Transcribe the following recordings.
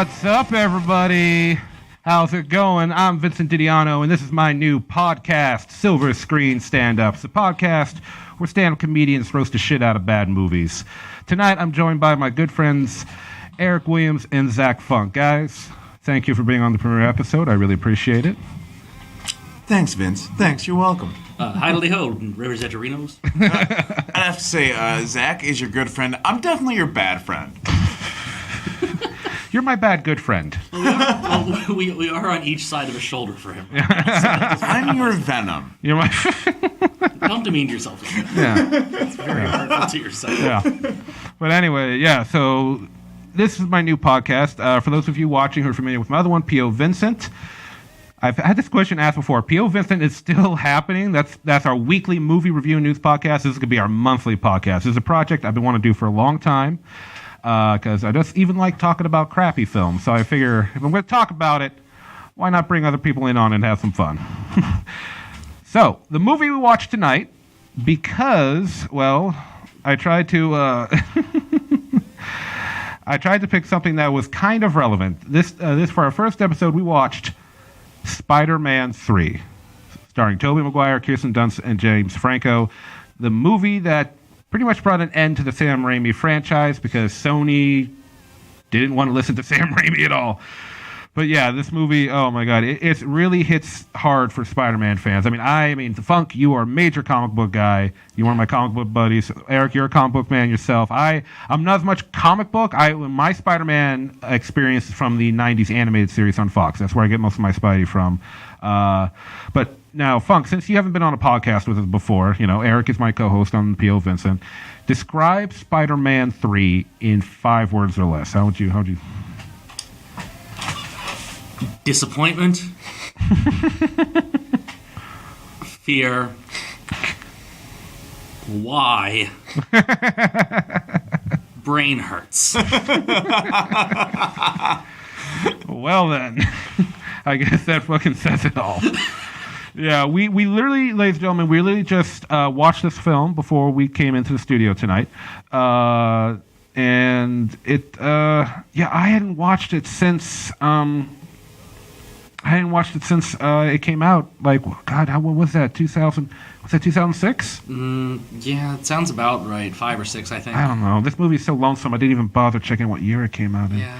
What's up, everybody? How's it going? I'm Vincent Didiano, and this is my new podcast, Silver Screen Stand-Ups, the podcast where stand-up comedians roast the shit out of bad movies. Tonight, I'm joined by my good friends, Erik Williams and Zach Funk. Guys, thank you for being on the premiere episode. I really appreciate it. Thanks, Vince. Thanks. You're welcome. Hi-do-ho, Rivers Edgerinos. I'd have to say, Zach is your good friend. I'm definitely your bad friend. You're my bad good friend. We are on each side of a shoulder for him. I'm your venom. You're my... Don't demean yourself. Yeah. It's very hurtful to yourself. Yeah. But anyway, yeah, so this is my new podcast. For those of you watching who are familiar with my other one, P.O. Vincent, I've had this question asked before. P.O. Vincent is still happening. That's our weekly movie review and news podcast. This is going to be our monthly podcast. This is a project I've been wanting to do for a long time because I just even like talking about crappy films. So I figure if I'm going to talk about it, why not bring other people in on it and have some fun? So the movie we watched tonight, because, well, I tried to I tried to pick something that was kind of relevant. This for our first episode, we watched Spider-Man 3, starring Tobey Maguire, Kirsten Dunst, and James Franco. The movie that pretty much brought an end to the Sam Raimi franchise because Sony didn't want to listen to Sam Raimi at all. But yeah, this movie, oh my God, it really hits hard for Spider-Man fans. I mean, Funk, you are a major comic book guy. You're one of my comic book buddies. Erik, you're a comic book man yourself. I'm not as much comic book. My Spider-Man experience is from the 90s animated series on Fox. That's where I get most of my Spidey from. But now, Funk, since you haven't been on a podcast with us before, Erik is my co-host on P.O. Vincent. Describe Spider-Man 3 in 5 words or less. How would you... Disappointment. Fear. Why? Brain hurts. Well then, I guess that fucking says it all. Yeah, we literally, ladies and gentlemen, we literally just watched this film before we came into the studio tonight. And it, I hadn't watched it since... it came out. Like, God, what was that? 2000? Was that 2006? Yeah, it sounds about right. 5 or 6, I think. I don't know. This movie is so lonesome. I didn't even bother checking what year it came out in. Yeah.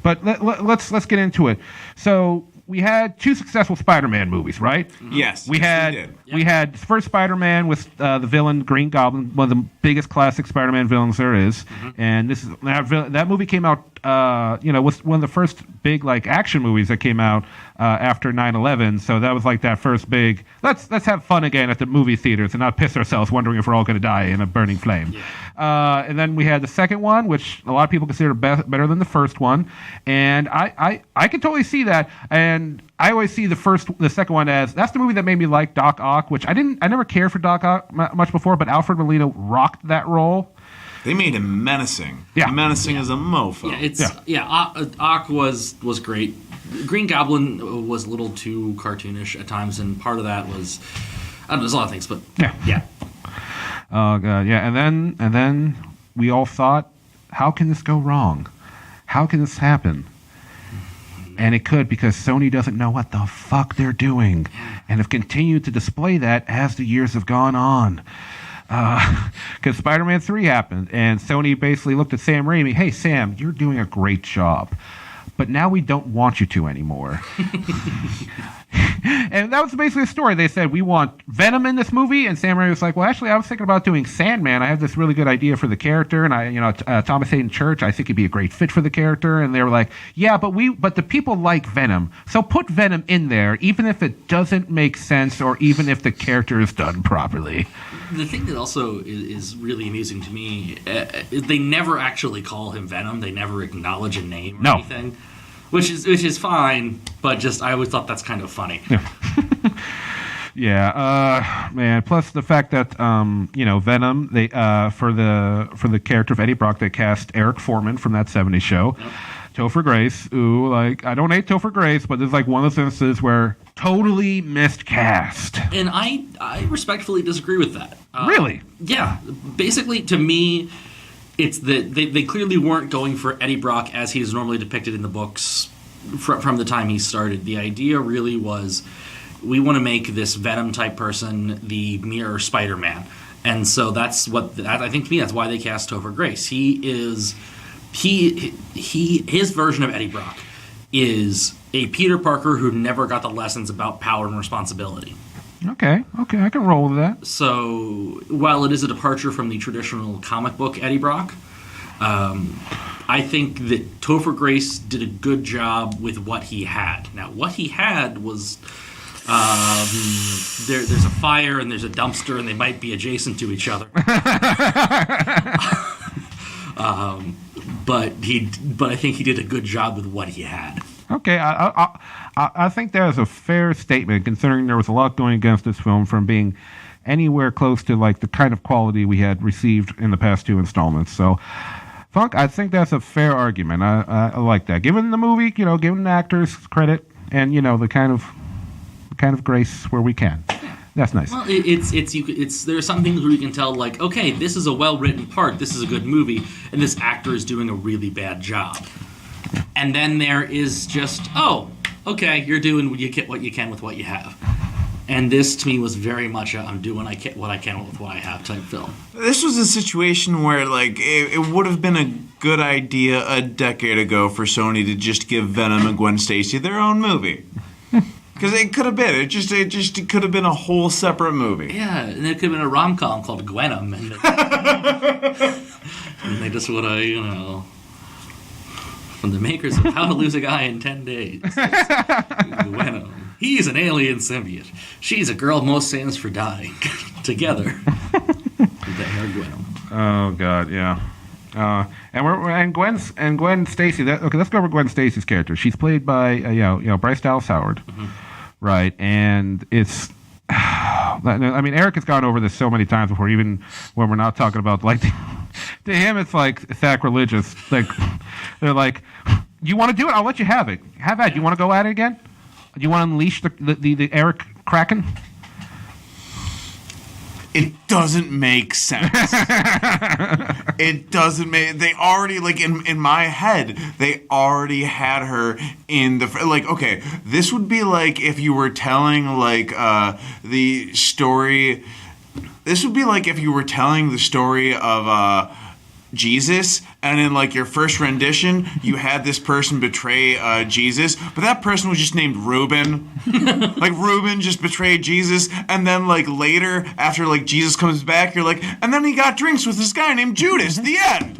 But let's get into it. So we had 2 successful Spider-Man movies, right? Mm-hmm. Yes. We had the first Spider-Man with the villain Green Goblin, one of the biggest classic Spider-Man villains there is. Mm-hmm. And that movie came out. Was one of the first big action movies that came out after 9/11. So that was that first big. Let's have fun again at the movie theaters and not piss ourselves wondering if we're all going to die in a burning flame. Yeah. And then we had the second one, which a lot of people consider better than the first one, and I can totally see that. And I always see the second one as that's the movie that made me like Doc Ock, which I never cared for Doc Ock much before, but Alfred Molina rocked that role. They made him menacing. Yeah. Menacing as a mofo. Ock was great. Green Goblin was a little too cartoonish at times, and part of that was there's a lot of things, but yeah. Oh God, yeah. And then we all thought, how can this go wrong? How can this happen? And it could, because Sony doesn't know what the fuck they're doing, and have continued to display that as the years have gone on. Because Spider-Man 3 happened, and Sony basically looked at Sam Raimi, hey, Sam, you're doing a great job, but now we don't want you to anymore. And that was basically the story. They said, we want Venom in this movie, and Sam Raimi was like, well, actually, I was thinking about doing Sandman. I have this really good idea for the character, and Thomas Hayden Church, I think he'd be a great fit for the character. And they were like, yeah, but the people like Venom, so put Venom in there, even if it doesn't make sense, or even if the character is done properly. The thing that also is really amusing to me, they never actually call him Venom. They never acknowledge a name or anything. Which is fine, but just I always thought that's kind of funny. Yeah, man. Plus the fact that Venom, they for the character of Eddie Brock, they cast Eric Foreman from that '70s show, Topher Grace. Ooh, I don't hate Topher Grace, but this is one of those instances where totally miscast. And I respectfully disagree with that. Really? Yeah. Basically, to me, it's that they clearly weren't going for Eddie Brock as he is normally depicted in the books from the time he started. The idea really was, we want to make this Venom type person the mirror Spider-Man, and so that's what I think. To me, that's why they cast Topher Grace. His version of Eddie Brock is a Peter Parker who never got the lessons about power and responsibility. Okay, I can roll with that. So while it is a departure from the traditional comic book Eddie Brock, I think that Topher Grace did a good job with what he had. Now, what he had was there's a fire and there's a dumpster and they might be adjacent to each other. But I think he did a good job with what he had. Okay, I think that is a fair statement, considering there was a lot going against this film from being anywhere close to like the kind of quality we had received in the past 2 installments. So, Funk, I think that's a fair argument. I like that. Giving the movie, giving the actors credit, and the kind of grace where we can. That's nice. Well, there are some things where you can tell, like, okay, this is a well-written part, this is a good movie, and this actor is doing a really bad job. And then there is just, oh, okay, you're doing what you can with what you have. And this, to me, was very much a I'm doing what I can with what I have type film. This was a situation where, like, it would have been a good idea a decade ago for Sony to just give Venom and Gwen Stacy their own movie. Because it could have been. It could have been a whole separate movie. Yeah, and it could have been a rom-com called Gwenum. And they just would have, from the makers of How to Lose a Guy in 10 Days. Gwenum. He's an alien symbiote. She's a girl most stands for dying. Together. They are Gwenum. Oh, God, yeah. And Gwen Stacy. Okay, let's go over Gwen Stacy's character. She's played by Bryce Dallas Howard, right? And it's, I mean, Erik has gone over this so many times before, even when we're not talking about like to him, it's like sacrilegious. Like they're like, you want to do it? I'll let you have it. Have at it. You want to go at it again? Do you want to unleash the Erik Kraken? It doesn't make sense. It doesn't make... They already, like, in my head, they already had her in the... Like, okay, this would be like if you were telling, like, the story... This would be like if you were telling the story of Jesus, and in, like, your first rendition, you had this person betray Jesus, but that person was just named Reuben. Like, Reuben just betrayed Jesus, and then, like, later, after, like, Jesus comes back, you're like, and then he got drinks with this guy named Judas. The end.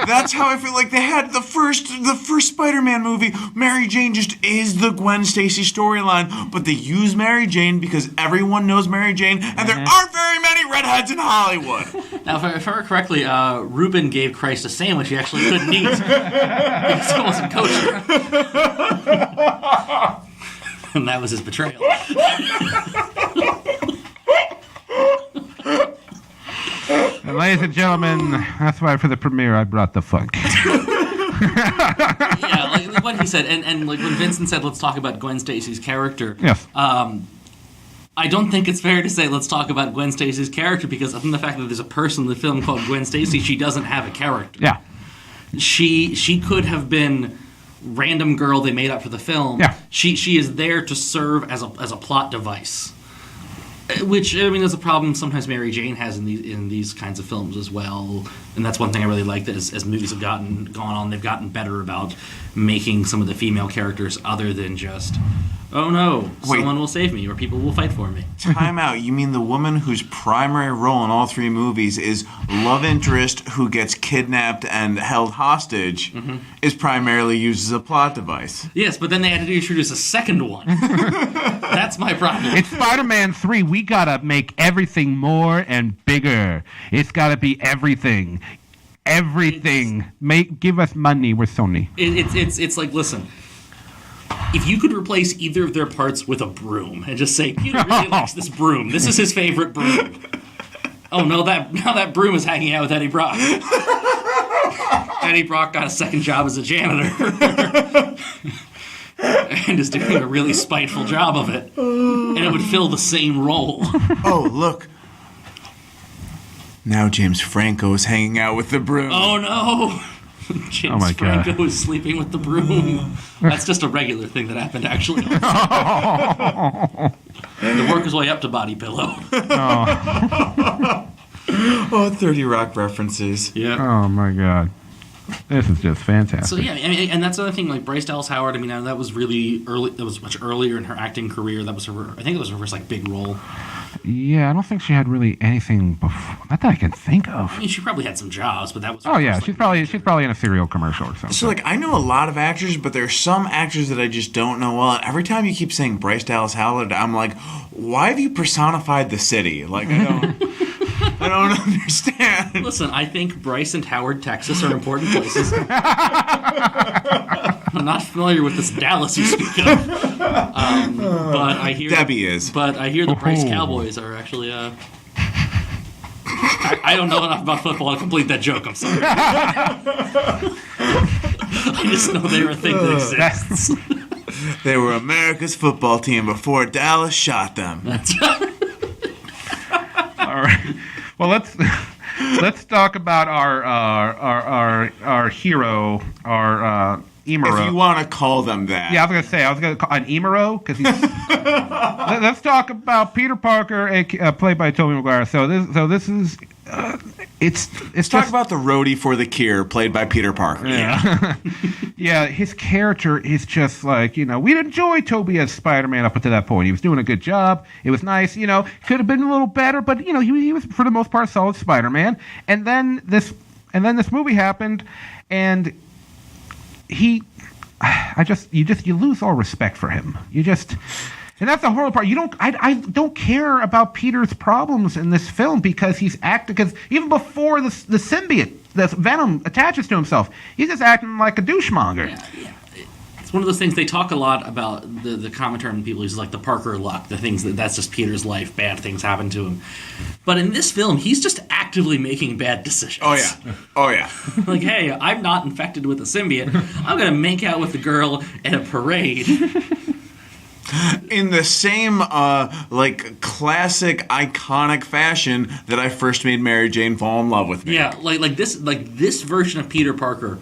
That's how I feel like they had the first Spider-Man movie. Mary Jane just is the Gwen Stacy storyline, but they use Mary Jane because everyone knows Mary Jane, and there aren't very many redheads in Hollywood. Now, if I remember correctly, Reuben gave Christ a sandwich he actually couldn't eat because it wasn't kosher. And that was his betrayal. And ladies and gentlemen, that's why for the premiere I brought the funk. Yeah, like what he said, and like when Vincent said, let's talk about Gwen Stacy's character. Yes. I don't think it's fair to say let's talk about Gwen Stacy's character because other than the fact that there's a person in the film called Gwen Stacy, she doesn't have a character. Yeah. She could have been random girl they made up for the film. Yeah. She is there to serve as a plot device. Which, I mean, is a problem sometimes Mary Jane has in these kinds of films as well. And that's one thing I really like that as movies have gone on, they've gotten better about making some of the female characters other than just, oh no, someone will save me or people will fight for me. Time out. You mean the woman whose primary role in all three movies is love interest who gets kidnapped and held hostage is primarily used as a plot device? Yes, but then they had to introduce a second one. That's my problem. It's Spider-Man 3. We gotta make everything more and bigger. It's gotta be everything. Everything. Give us money. We're Sony. It's like, listen, if you could replace either of their parts with a broom and just say, Peter really likes this broom. This is his favorite broom. Oh, no, now that broom is hanging out with Eddie Brock. Eddie Brock got a second job as a janitor. And is doing a really spiteful job of it. And it would fill the same role. Oh, look. Now James Franco is hanging out with the broom. Oh no! James Franco is sleeping with the broom. That's just a regular thing that happened, actually. To work his way up to Body Pillow. Oh, 30 Rock references. Yeah. Oh my God. This is just fantastic. So yeah, I mean, and that's another thing. Like Bryce Dallas Howard, I mean, that was really early. That was much earlier in her acting career. That was her. I think it was her first big role. Yeah, I don't think she had really anything before. Not that I can think of. I mean, she probably had some jobs, but that was. Oh yeah, she's probably in a cereal commercial or something. So I know a lot of actors, but there's some actors that I just don't know well. Every time you keep saying Bryce Dallas Howard, I'm like, why have you personified the city? I don't. I don't understand. Listen, I think Bryce and Howard, Texas are important places. I'm not familiar with this Dallas you speak of. But I hear Debbie is. But I hear the Bryce Cowboys are actually I don't know enough about football to complete that joke, I'm sorry. I just know they're a thing that exists. They were America's football team before Dallas shot them. That's right. All right. Well, let's talk about our hero, our Emero. If you want to call them that. Yeah, I was gonna call an Emero because he's. Let's talk about Peter Parker, played by Tobey Maguire. So this is. Let's talk about the roadie for the Cure, played by Peter Parker. Yeah. Yeah, his character is just like, we'd enjoy Tobey as Spider-Man up until that point. He was doing a good job. It was nice, could have been a little better, but he was for the most part a solid Spider-Man. And then this movie happened, and you lose all respect for him. And that's the horrible part. I don't care about Peter's problems in this film because he's acting. Because even before the symbiote, the Venom attaches to himself, he's just acting like a douchemonger. Yeah. It's one of those things they talk a lot about. The commentary on people use like the Parker luck, the things that's just Peter's life. Bad things happen to him. But in this film, he's just actively making bad decisions. Oh yeah. Like, hey, I'm not infected with a symbiote. I'm gonna make out with a girl at a parade. In the same, classic, iconic fashion that I first made Mary Jane fall in love with me. Yeah, like this version of Peter Parker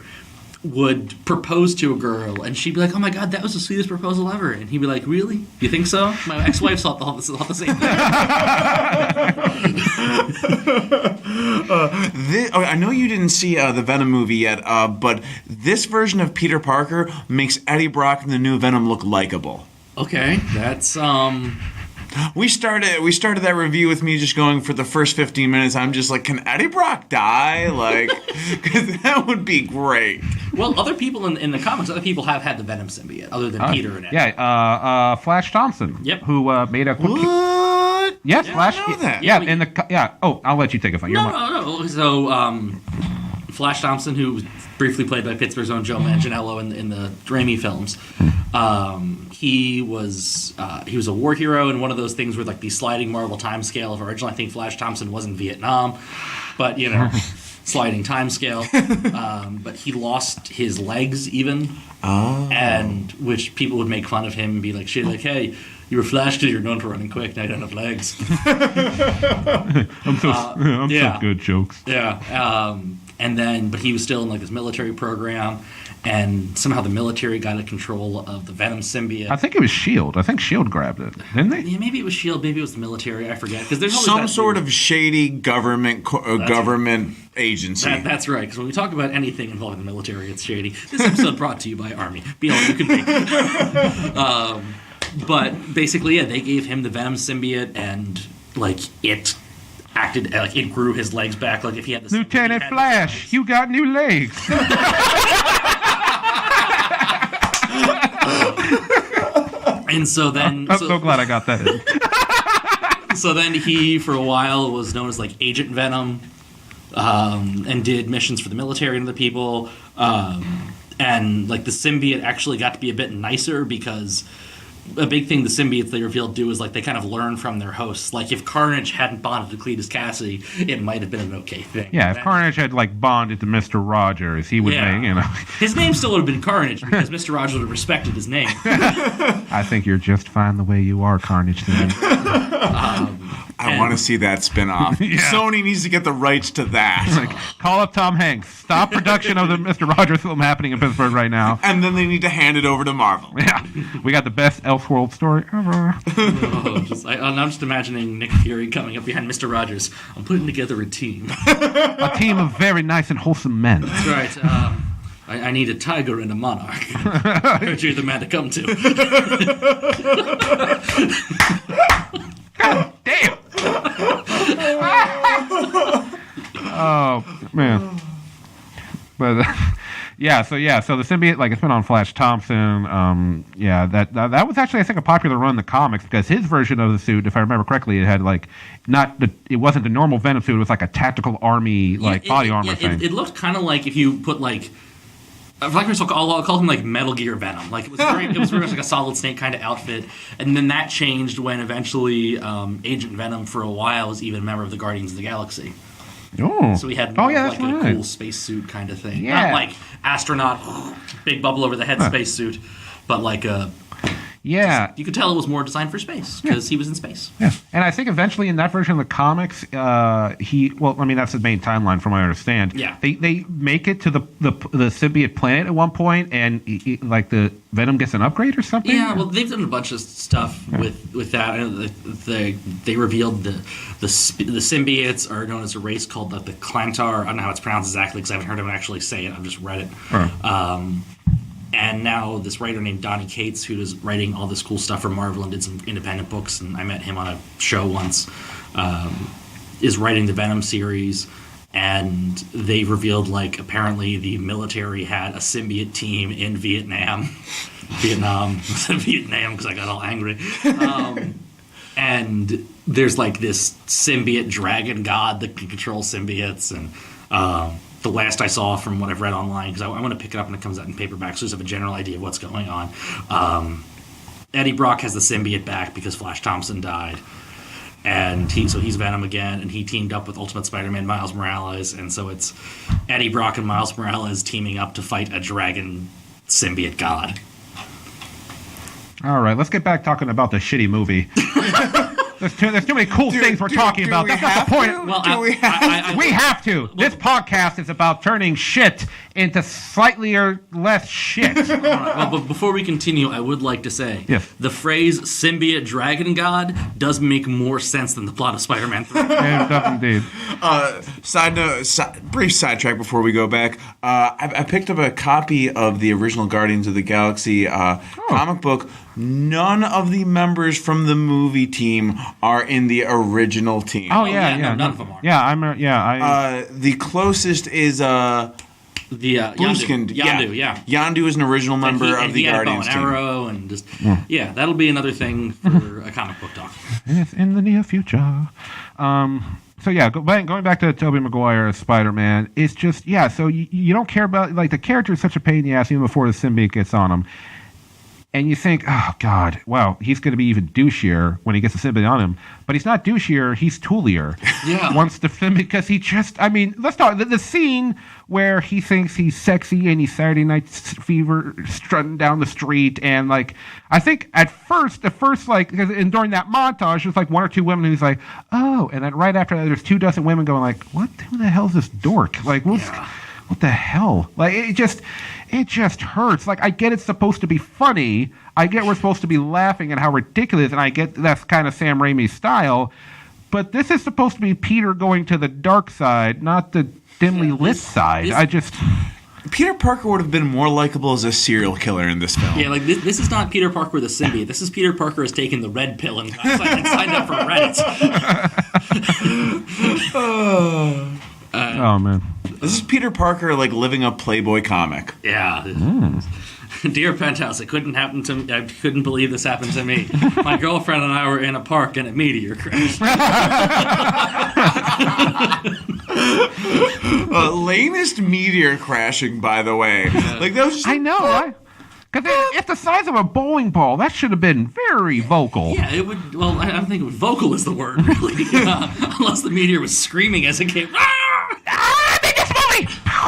would propose to a girl, and she'd be like, "Oh my God, that was the sweetest proposal ever," and he'd be like, "Really? You think so?" My ex-wife thought the same thing. I know you didn't see the Venom movie yet, but this version of Peter Parker makes Eddie Brock and the new Venom look likable. Okay, that's We started that review with me just going for the first 15 minutes. I'm just like, can Eddie Brock die? Because that would be great. Well, other people in the comics, other people have had the Venom symbiote other than Peter and Eddie. Yeah, Flash Thompson. Yep. Who made a quick. What? Yes, Yeah, Flash. I know that. Yeah. Oh, I'll let you take it. No. So, Flash Thompson, who was briefly played by Pittsburgh's own Joe Manganiello in the Raimi films, he was a war hero in one of those things where like the sliding Marvel time scale of originally I think Flash Thompson was in Vietnam, but sliding time scale. But he lost his legs even, and which people would make fun of him and be like, "Shit, like hey." You were Flash because you're known for running quick. Now you don't have legs. I'm so good jokes. Yeah. But he was still in like this military program, and somehow the military got a control of the Venom symbiote. I think it was S.H.I.E.L.D. I think S.H.I.E.L.D. grabbed it, didn't they? Yeah, maybe it was S.H.I.E.L.D., maybe it was the military. I forget because there's some sort of shady government agency. That's right. Because when we talk about anything involving the military, it's shady. This episode brought to you by Army. Be all you can be. But basically, yeah, they gave him the Venom symbiote, and like it acted like it grew his legs back. Like if he had the Lieutenant Flash, you got new legs. And so then, I'm so glad I got that in. So then he, for a while, was known as like Agent Venom, and did missions for the military and the people. And like the symbiote actually got to be a bit nicer because a big thing the symbiotes they revealed do is like they kind of learn from their hosts. Like if Carnage hadn't bonded to Cletus Cassidy, it might have been an okay thing. Yeah, if Carnage had like bonded to Mr. Rogers, he would make, His name still would have been Carnage because Mr. Rogers would have respected his name. I think you're just fine the way you are, Carnage to me. I want to see that spin-off. Sony needs to get the rights to that. Like, call up Tom Hanks. Stop production of the Mr. Rogers film happening in Pittsburgh right now. And then they need to hand it over to Marvel. Yeah. We got the best Elseworld story ever. I'm just imagining Nick Fury coming up behind Mr. Rogers. I'm putting together a team. A team of very nice and wholesome men. That's right. I need a tiger and a monarch. Heard you're the man to come to. God damn. Oh, man. But, so the symbiote, like, it's been on Flash Thompson. That was actually, I think, a popular run in the comics because his version of the suit, if I remember correctly, it had, like, it wasn't the normal Venom suit. It was like a tactical army, body armor thing. It looked kind of like if you put, like, I'll call him like Metal Gear Venom. Like it was very much like a Solid Snake kind of outfit, and then that changed when eventually Agent Venom for a while was even a member of the Guardians of the Galaxy. Oh, so he had more like a cool spacesuit kind of thing, not like astronaut, big bubble over the head spacesuit, but like a. Yeah. You could tell it was more designed for space because he was in space. Yeah. And I think eventually in that version of the comics, that's the main timeline from what I understand. Yeah. They make it to the symbiote planet at one point and like the Venom gets an upgrade or something? Yeah, well, they've done a bunch of stuff with that. I know they revealed the symbiotes are known as a race called the Clantar. I don't know how it's pronounced exactly because I haven't heard him actually say it. I've just read it. And now this writer named Donny Cates, who is writing all this cool stuff for Marvel and did some independent books, and I met him on a show once, is writing the Venom series. And they revealed, like, apparently the military had a symbiote team in Vietnam. I said Vietnam because I got all angry. And there's, like, this symbiote dragon god that can control symbiotes. And the last I saw from what I've read online, because I want to pick it up when it comes out in paperback, so I just have a general idea of what's going on. Eddie Brock has the symbiote back because Flash Thompson died. And he's Venom again, and he teamed up with Ultimate Spider-Man Miles Morales, and so it's Eddie Brock and Miles Morales teaming up to fight a dragon symbiote god. All right, let's get back talking about the shitty movie. There's too many cool things we're talking about. That's not the point. Well, we have to. This podcast is about turning shit into slightly or less shit. Well, but before we continue, I would like to say the phrase symbiote dragon god does make more sense than the plot of Spider-Man 3. It does indeed. Side note, brief sidetrack before we go back. I picked up a copy of the original Guardians of the Galaxy comic book. None of the members from the movie team are in the original team. Oh yeah. None of them are. Yeah, the closest is the Blueskin. Yondu, yeah. Yondu is an original member of the Guardians team. Arrow and just that'll be another thing for a comic book talk. It's in the near future. Going back to Tobey Maguire as Spider-Man, it's just so you don't care about, like, the character is such a pain in the ass even before the symbiote gets on him. And you think, oh, God, wow, he's going to be even douchier when he gets the symbiote on him. But he's not douchier, he's toolier. Yeah. Once the symbiote, because he just, let's talk, the scene where he thinks he's sexy and he's Saturday Night Fever strutting down the street. And, like, I think at first, and during that montage, there's like one or two women who's like, oh. And then right after that, there's 24 women going like, who the hell's this dork? Like, what the hell? Like, it just hurts. Like, I get it's supposed to be funny. I get we're supposed to be laughing at how ridiculous, and I get that's kind of Sam Raimi's style. But this is supposed to be Peter going to the dark side, not the dimly lit side. Peter Parker would have been more likable as a serial killer in this film. Yeah, like this is not Peter Parker with a symbiote. This is Peter Parker has taken the red pill and signed up for Reddit. Oh man. This is Peter Parker, like, living a Playboy comic. Yeah. Dear Penthouse, I couldn't believe this happened to me. My girlfriend and I were in a park and a meteor crashed. Lamest meteor crashing, by the way. Like, that was just... I know, because it's the size of a bowling ball. That should have been very vocal. Yeah, it would... Well, I don't think vocal is the word, really. Unless the meteor was screaming as it came...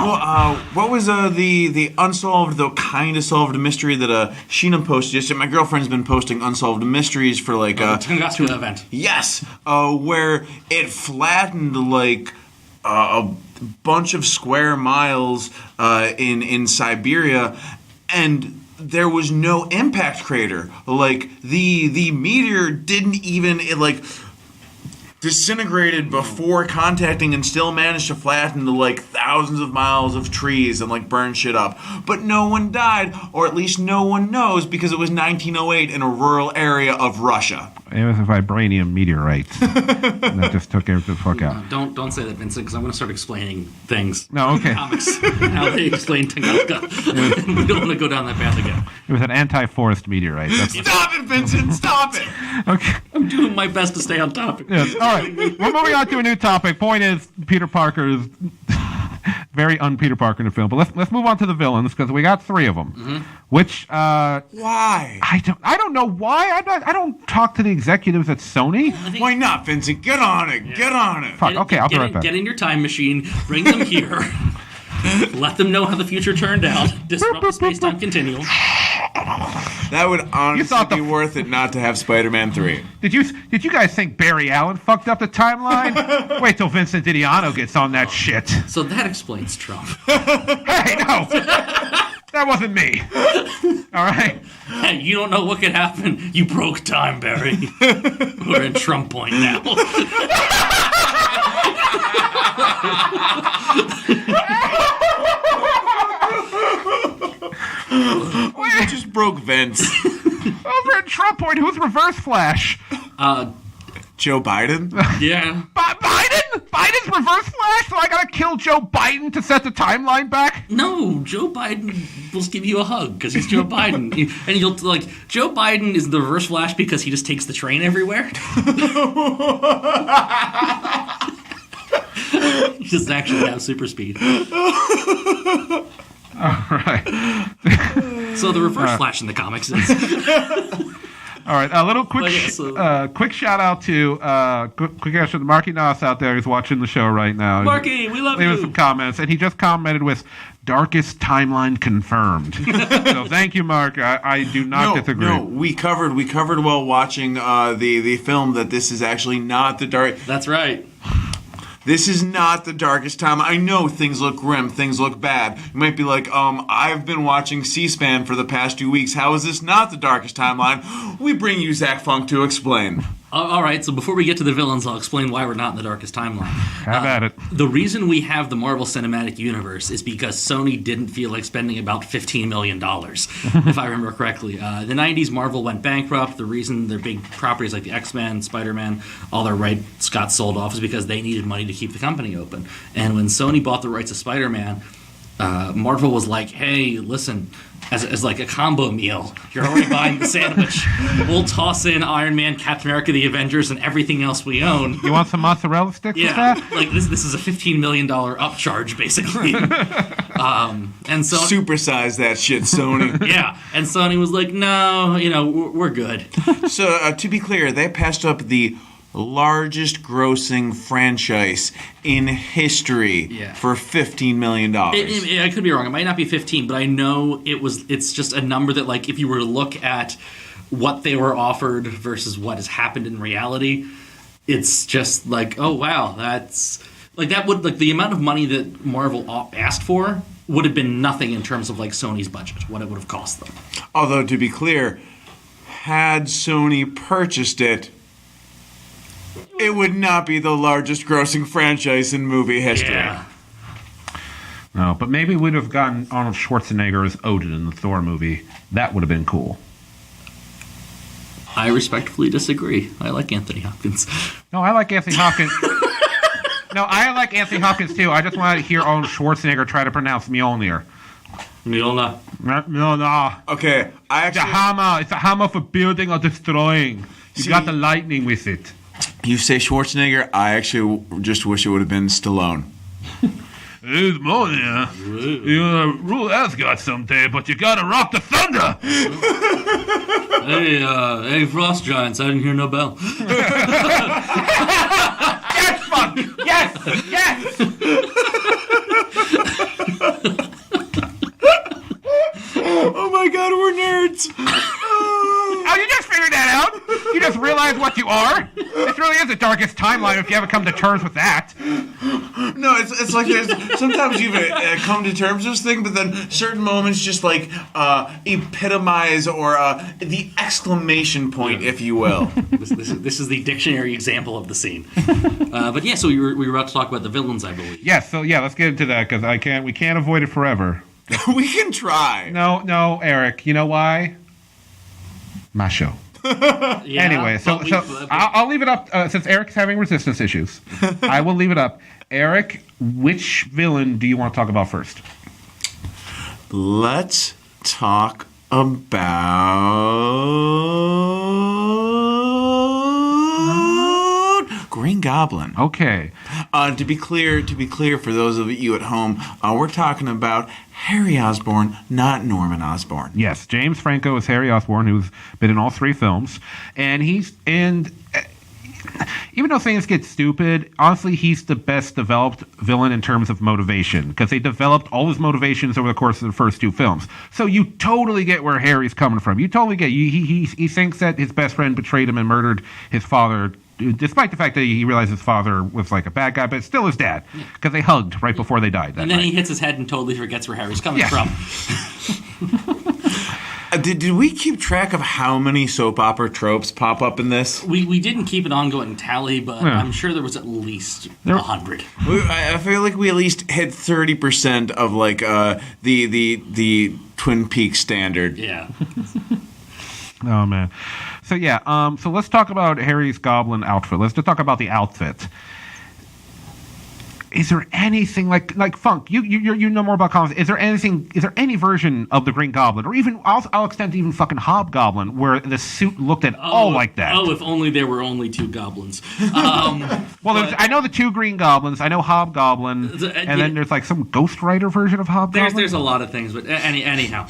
Well, what was the unsolved, though kind of solved mystery that Sheena posted yesterday? My girlfriend's been posting unsolved mysteries for like Tunguska event. Yes, where it flattened like a bunch of square miles in Siberia, and there was no impact crater. Like the meteor didn't even disintegrated before contacting and still managed to flatten to like thousands of miles of trees and like burn shit up. But no one died, or at least no one knows, because it was 1908 in a rural area of Russia. It was a vibranium meteorite that just took everything the fuck out. Don't say that, Vincent, because I'm going to start explaining things. No, okay. Comics, how they explain Tunguska. We don't want to go down that path again. It was an anti-forest meteorite. Stop it, Vincent! Stop it! Okay. I'm doing my best to stay on topic. Yes. All right. We're moving on to a new topic. Point is, Peter Parker is very un-Peter Parker in the film. But let's move on to the villains, because we got 3 of them. Mm-hmm. Which why? I don't know why. I don't talk to the executives at Sony. Why not, Vincent? Get on it. Yeah. Get on it. Fuck. Okay, I'll be right back. Get in your time machine. Bring them here. Let them know how the future turned out. Disrupt the space-time continuum. That would honestly be worth it not to have Spider-Man 3. Did you guys think Barry Allen fucked up the timeline? Wait till Vincent D'Onofrio gets on that shit. So that explains Trump. Hey, no! That wasn't me. All right? Hey, you don't know what could happen. You broke time, Barry. We're in Trump point now. You just broke Vince. Over at Trump point, who's Reverse Flash? Joe Biden? Yeah. Biden? Biden's Reverse Flash? So I gotta kill Joe Biden to set the timeline back? No, Joe Biden will just give you a hug because he's Joe Biden. And you'll, like, Joe Biden is the Reverse Flash because he just takes the train everywhere. He doesn't actually have super speed. All right. So the Reverse Flash in the comics is... All right, a little quick quick shout out to quick shout out to Marky Noss out there who's watching the show right now. Marky, we love you. Leave us some comments, and he just commented with "darkest timeline confirmed." So thank you, Mark. I do not disagree. No, we covered while watching the film that this is actually not the dark. That's right. This is not the darkest time. I know things look grim, things look bad. You might be like, I've been watching C-SPAN for the past 2 weeks. How is this not the darkest timeline? We bring you Zach Funk to explain. All right, so before we get to the villains, I'll explain why we're not in the darkest timeline. Have at it. The reason we have the Marvel Cinematic Universe is because Sony didn't feel like spending about $15 million, if I remember correctly. The 90s, Marvel went bankrupt. The reason their big properties like the X-Men, Spider-Man, all their rights got sold off is because they needed money to keep the company open. And when Sony bought the rights to Spider-Man, Marvel was like, hey, listen, as like a combo meal, you're already buying the sandwich. We'll toss in Iron Man, Captain America, the Avengers, and everything else we own. You want some mozzarella sticks with that? Like this is a $15 million upcharge, basically. And so supersize that shit, Sony. Yeah, and Sony was like, no, we're good. So to be clear, they passed up the largest grossing franchise in history for $15 million. I could be wrong. It might not be 15, but I know it's just a number that, like, if you were to look at what they were offered versus what has happened in reality, it's just like, oh wow, that's like that would like the amount of money that Marvel asked for would have been nothing in terms of like Sony's budget, what it would have cost them. Although to be clear, had Sony purchased it, it would not be the largest grossing franchise in movie history. Yeah. No, but maybe we'd have gotten Arnold Schwarzenegger as Odin in the Thor movie. That would have been cool. I respectfully disagree. I like Anthony Hopkins. No, I like Anthony Hopkins. No, I like Anthony Hopkins too. I just want to hear Arnold Schwarzenegger try to pronounce Mjolnir. Mjolnir. Mjolnir. Okay, It's a hammer. It's a hammer for building or destroying. You got the lightning with it. You say Schwarzenegger, I actually just wish it would have been Stallone. It's Mjolnir. You're gonna rule Asgard someday, but you gotta rock the thunder. Hey, Frost Giants, I didn't hear no bell. Yes, fuck! Yes! are. This really is the darkest timeline if you haven't come to terms with that. No, it's like there's sometimes you come to terms with this thing, but then certain moments just like epitomize or the exclamation point, if you will. This is the dictionary example of the scene. But yeah, so we were about to talk about the villains, I believe. Yes, so yeah, let's get into that because we can't avoid it forever. We can try. No, Eric. You know why? My show. Yeah, Anyway, so I'll leave it up since Eric's having resistance issues. I will leave it up. Eric, which villain do you want to talk about first? Let's talk about Green Goblin. Okay. To be clear, for those of you at home, we're talking about Harry Osborn, not Norman Osborn. Yes, James Franco is Harry Osborn, who's been in all 3 films, and even though things get stupid, honestly, he's the best developed villain in terms of motivation because they developed all his motivations over the course of the first 2 films. So you totally get where Harry's coming from. You totally get. He thinks that his best friend betrayed him and murdered his father, despite the fact that he realized his father was like a bad guy, but it's still his dad because they hugged right before they died. And then he hits his head and totally forgets where Harry's coming from. Did we keep track of how many soap opera tropes pop up in this? We didn't keep an ongoing tally, but I'm sure there was at least 100. I feel like we at least hit 30% of like the Twin Peaks standard. Yeah. Oh man. So yeah. So let's talk about Harry's goblin outfit. Let's just talk about the outfit. Is there anything like Funk? You know more about comics. Is there any version of the Green Goblin, or even I'll extend to even fucking Hobgoblin, where the suit looked at all like that? Oh, if only there were only 2 goblins. Well, I know the 2 Green Goblins. I know Hobgoblin, and then there's like some Ghost Rider version of Hobgoblin. There's a lot of things, but anyhow.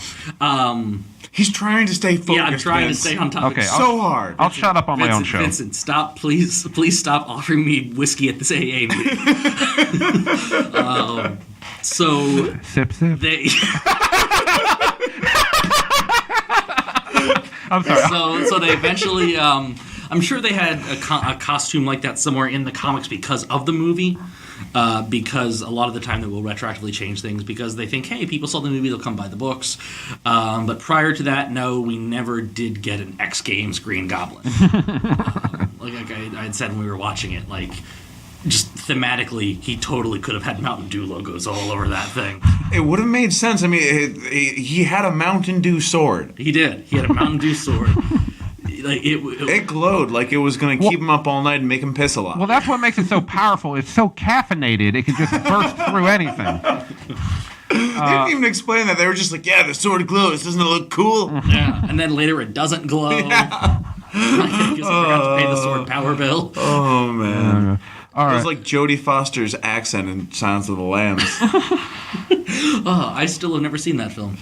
He's trying to stay focused. Yeah, I'm trying to stay on topic. Okay, so hard. I'll shut up on my own show. Vincent, stop, please stop offering me whiskey at this AA meeting. So sip. I'm sorry. So they eventually. I'm sure they had a costume like that somewhere in the comics because of the movie. Because a lot of the time they will retroactively change things because they think, hey, people saw the movie, they'll come buy the books. But prior to that, no, we never did get an X Games Green Goblin. Like I had said when we were watching it, like just thematically, he totally could have had Mountain Dew logos all over that thing. It would have made sense. I mean, he had a Mountain Dew sword. He did. He had a Mountain Dew sword. Like it glowed like it was going to keep him up all night and make him piss a lot. Well, that's what makes it so powerful. It's so caffeinated; it can just burst through anything. They didn't even explain that. They were just like, "Yeah, the sword glows. Doesn't it look cool?" Yeah, and then later it doesn't glow. Yeah. Because I forgot to pay the sword power bill. Oh man. All right. It was like Jodie Foster's accent in Silence of the Lambs. I still have never seen that film.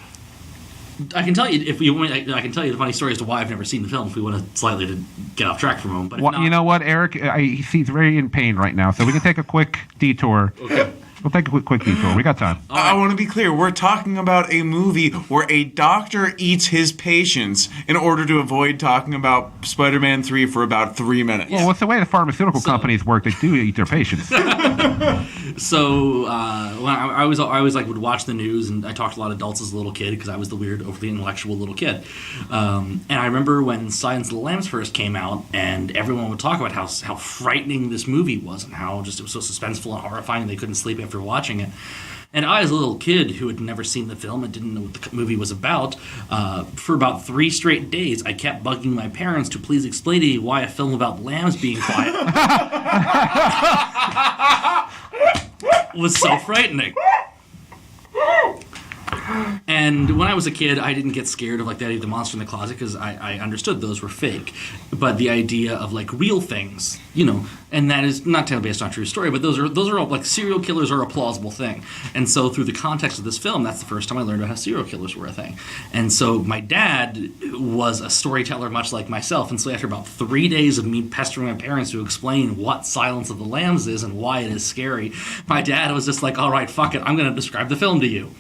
I can tell you I can tell you the funny story as to why I've never seen the film if we want to slightly to get off track for a moment. But well, you know what, Eric? He's very in pain right now, so we can take a quick detour. Okay. We'll take a quick detour. We got time. Right. I want to be clear. We're talking about a movie where a doctor eats his patients in order to avoid talking about Spider-Man 3 for about 3 minutes. Well, what's the way the pharmaceutical companies work? They do eat their patients. So when I always like would watch the news, and I talked to a lot of adults as a little kid because I was the weird, overly intellectual little kid. And I remember when Silence of the Lambs first came out, and everyone would talk about how frightening this movie was, and how just it was so suspenseful and horrifying they couldn't sleep after watching it. And I, as a little kid who had never seen the film and didn't know what the movie was about, for about 3 straight days, I kept bugging my parents to please explain to me why a film about lambs being quiet was so frightening. And when I was a kid, I didn't get scared of like Daddy the Monster in the Closet because I understood those were fake. But the idea of like real things, you know, and that is not technically based on a true story, but those are all like serial killers are a plausible thing. And so through the context of this film, that's the first time I learned about how serial killers were a thing. And so my dad was a storyteller much like myself. And so after about 3 days of me pestering my parents to explain what Silence of the Lambs is and why it is scary, my dad was just like, all right, fuck it, I'm going to describe the film to you.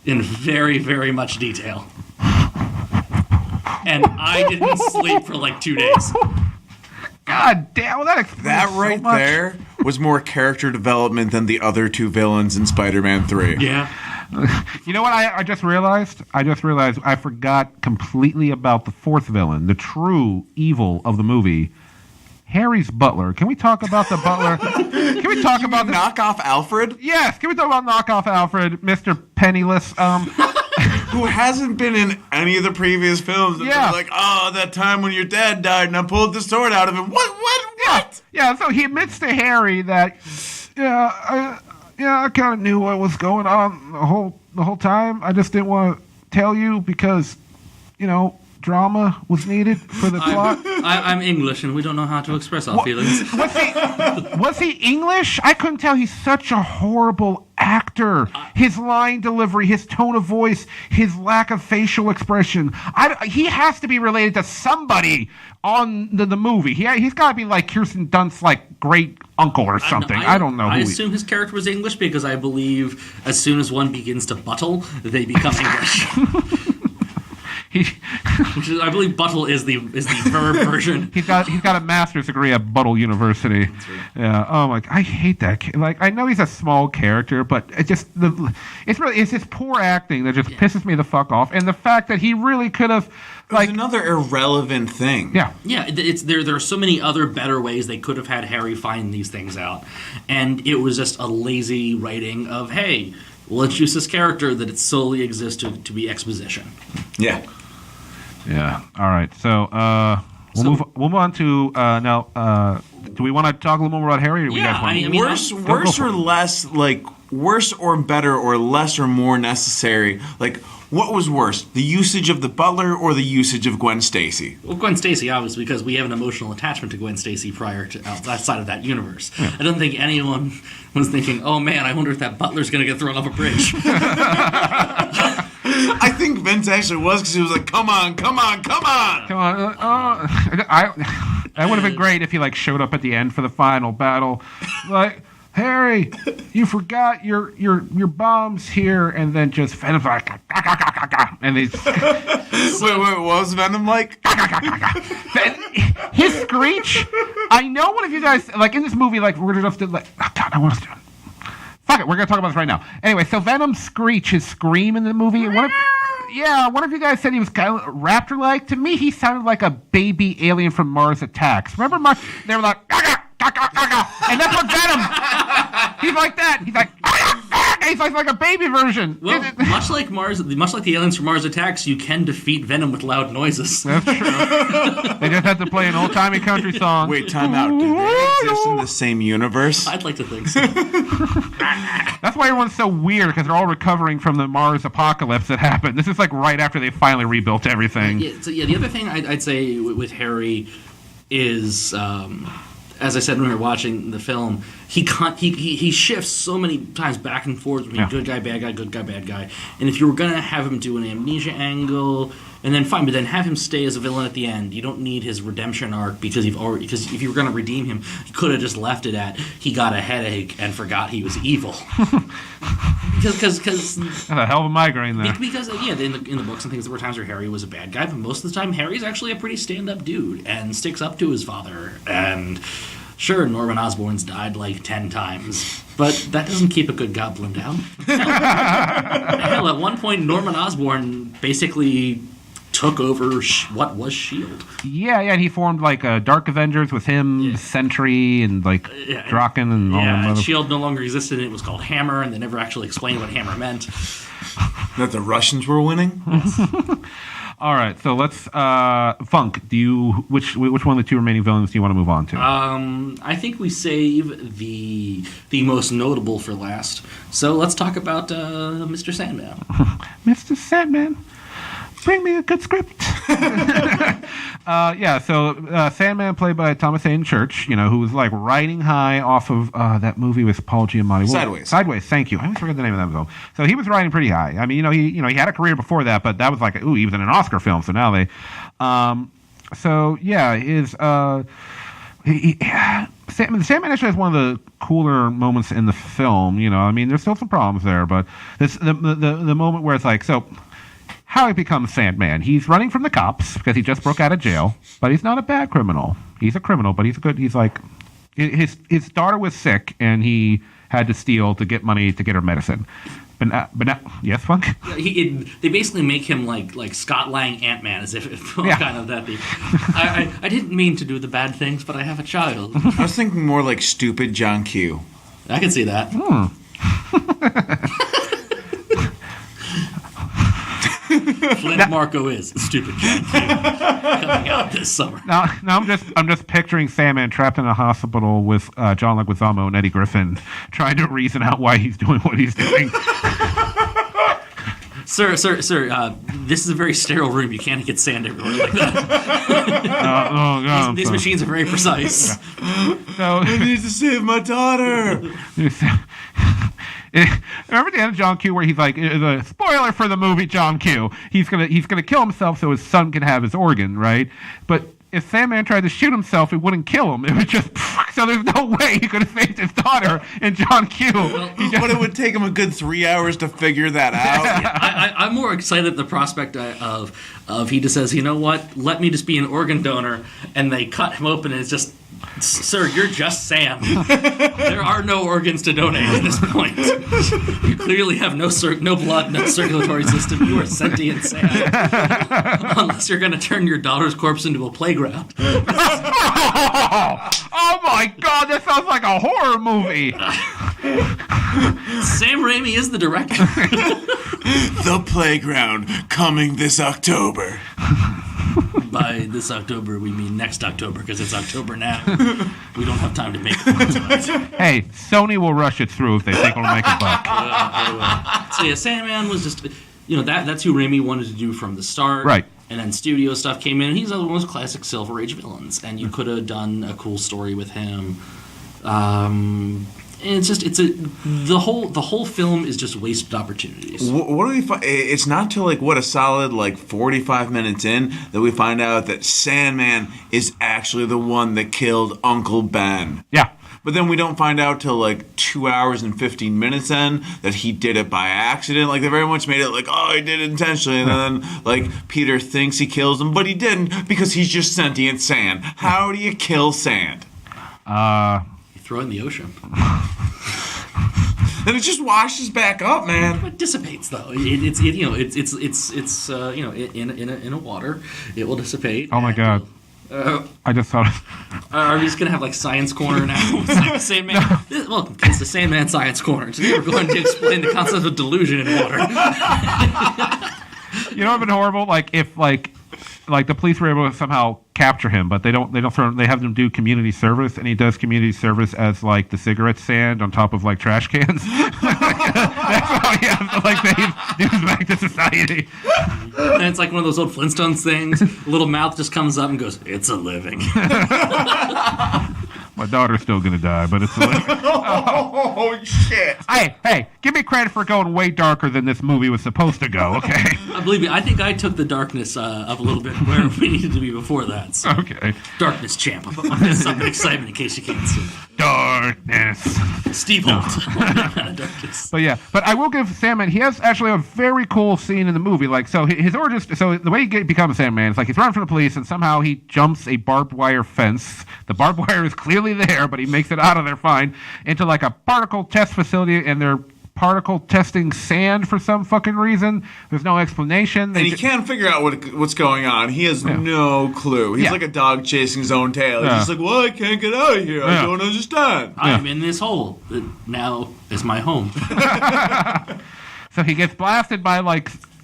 In very, very much detail. And I didn't sleep for like 2 days. God damn, well, that explains That so right much. there was more character development than the other two villains in Spider-Man 3. Yeah. You know what I just realized? I forgot completely about the fourth villain, the true evil of the movie, Harry's butler. Can we talk about the butler? Can we talk about the knockoff Alfred? Yes, can we talk about knockoff Alfred, Mr. Penniless? Who hasn't been in any of the previous films. And Yeah. they're like, oh, that time when your dad died and I pulled the sword out of him. What? Yeah, so he admits to Harry that, I kind of knew what was going on the whole time. I just didn't want to tell you because, drama was needed for the plot. I'm English, and we don't know how to express our feelings. Was he English? I couldn't tell. He's such a horrible actor. His line delivery, his tone of voice, his lack of facial expression. He has to be related to somebody on the movie. He's got to be like Kirsten Dunst's great uncle or something. I don't know. I assume his character was English because I believe as soon as one begins to buttle, they become English. I believe buttle is the verb version. He's got a master's degree at Buttle University. That's right. Yeah. Oh my! I hate that. I know he's a small character, but it's his poor acting that just pisses me the fuck off, and the fact that he really could have another irrelevant thing. Yeah. Yeah, there are so many other better ways they could have had Harry find these things out, and it was just a lazy writing of, hey, let's use this character that it solely exists to be exposition. Yeah. Yeah. All right. So we'll move on to now. Do we want to talk a little more about Harry? Or do you guys want worse or less, worse or better or less or more necessary? What was worse, the usage of the butler or the usage of Gwen Stacy? Well, Gwen Stacy, obviously, because we have an emotional attachment to Gwen Stacy prior to outside of that universe. Yeah. I don't think anyone was thinking, oh man, I wonder if that butler's going to get thrown off a bridge. I think Vince actually was, because he was like, come on. That would have been great if he showed up at the end for the final battle. Harry, you forgot your bombs here, and then just Venom's like, and he's wait, what was Venom like? His screech. I know one of you guys in this movie, we're just I want us to. Fuck it, we're gonna talk about this right now. Anyway, so Venom's screech, his scream in the movie. One of you guys said he was kind of raptor-like. To me, he sounded like a baby alien from Mars Attacks. Remember Mars? They were like, and that's what Venom. He's like that. He's like, he's like a baby version. Well, much like the aliens from Mars Attacks, you can defeat Venom with loud noises. That's true. They just have to play an old-timey country song. Wait, time out. Do they exist in the same universe? I'd like to think so. That's why everyone's so weird, because they're all recovering from the Mars apocalypse that happened. This is right after they finally rebuilt everything. The other thing I'd say with Harry is, as I said when we were watching the film, he shifts so many times back and forth between good guy, bad guy. And if you were going to have him do an amnesia angle, and then fine, but then have him stay as a villain at the end. You don't need his redemption arc because if you were going to redeem him, you could have just left it at he got a headache and forgot he was evil. Because that's a hell of a migraine there. Because in the books and things, there were times where Harry was a bad guy, but most of the time Harry's actually a pretty stand-up dude and sticks up to his father. And sure, Norman Osborn's died 10 times, but that doesn't keep a good goblin down. Hell, at one point Norman Osborn basically took over what was S.H.I.E.L.D. Yeah, and he formed Dark Avengers with him, Sentry, and Draken, and all them. S.H.I.E.L.D. no longer existed, and it was called Hammer, and they never actually explained what Hammer meant. That the Russians were winning? Yes. All right, so let's Funk. Which one of the two remaining villains do you want to move on to? I think we save the most notable for last. So let's talk about Mr. Sandman. Mr. Sandman, bring me a good script. So Sandman, played by Thomas Hayden Church, who was riding high off of that movie with Paul Giamatti. Sideways. Thank you. I always forget the name of that film. So he was riding pretty high. I mean, he had a career before that, but that was he was in an Oscar film. So now they, Sandman actually has one of the cooler moments in the film. I mean, there's still some problems there, but it's the moment where it's how he becomes Sandman. He's running from the cops because he just broke out of jail, but he's not a bad criminal. He's a criminal, but he's like, his daughter was sick, and he had to steal to get money to get her medicine. But now, yes, Funk? They basically make him like Scott Lang Ant-Man, as if kind of that. I didn't mean to do the bad things, but I have a child. I was thinking more like stupid John Q. I can see that. Flint Marco is stupid John Q coming out this summer. Now I'm just picturing Sandman trapped in a hospital with John Leguizamo and Eddie Griffin, trying to reason out why he's doing what he's doing. Sir, this is a very sterile room. You can't get sand everywhere like that. These machines are very precise. So, I need to save my daughter. Remember the end of John Q where he's like, the spoiler for the movie John Q, he's gonna kill himself so his son can have his organ, right? But if Sandman tried to shoot himself, it wouldn't kill him. It would just so there's no way he could have saved his daughter in John Q. But it would take him a good 3 hours to figure that out. I'm more excited at the prospect of he just says, you know what, let me just be an organ donor, and they cut him open and it's just, sir, you're just Sam. There are no organs to donate at this point. You clearly have no blood, no circulatory system. You are sentient Sam. Unless you're going to turn your daughter's corpse into a playground. Oh my God, that sounds like a horror movie. Sam Raimi is the director. The Playground, coming this October. By this October, we mean next October, because it's October now. We don't have time to make it tonight. Hey, Sony will rush it through if they think it'll make a buck. So yeah, Sandman was just, that's who Raimi wanted to do from the start. Right. And then studio stuff came in. He's one of those classic Silver Age villains, and you could have done a cool story with him. And the whole film is just wasted opportunities. What do we find? It's not till a solid 45 minutes in that we find out that Sandman is actually the one that killed Uncle Ben. Yeah. But then we don't find out till 2 hours and 15 minutes in that he did it by accident. They very much made it he did it intentionally. And then Peter thinks he kills him, but he didn't because he's just sentient sand. How do you kill sand? You throw it in the ocean. And it just washes back up, man. It dissipates though. It's in a water. It will dissipate. Oh my God. I just thought. Are we just gonna have Science Corner now? It's the Sandman. Welcome, it's the Sandman Science Corner. Today we're going to explain the concept of delusion in water. You know, it'd been horrible. If the police were able to somehow capture him, but they have him do community service, and he does community service as the cigarette stand on top of trash cans. That's how he has to gives back to society. And it's one of those old Flintstones things. A little mouth just comes up and goes, "It's a living." My daughter's still gonna die, but it's a living. Oh shit! Hey, give me credit for going way darker than this movie was supposed to go. Okay. Believe me, I think I took the darkness up a little bit where we needed to be before that. So. Okay. Darkness champ. I'll put my fist up in excitement in case you can't see. Darkness. Steve Holt. Darkness. But I will give Sandman. He has actually a very cool scene in the movie. So his origins. So the way he becomes Sandman is he's running from the police, and somehow he jumps a barbed wire fence. The barbed wire is clearly there, but he makes it out of there fine into a particle test facility, and they're particle testing sand for some fucking reason. There's no explanation. And he can't figure out what's going on. He has no clue. He's like a dog chasing his own tail. He's just well, I can't get out of here. I don't understand. I'm in this hole that now is my home. So he gets blasted by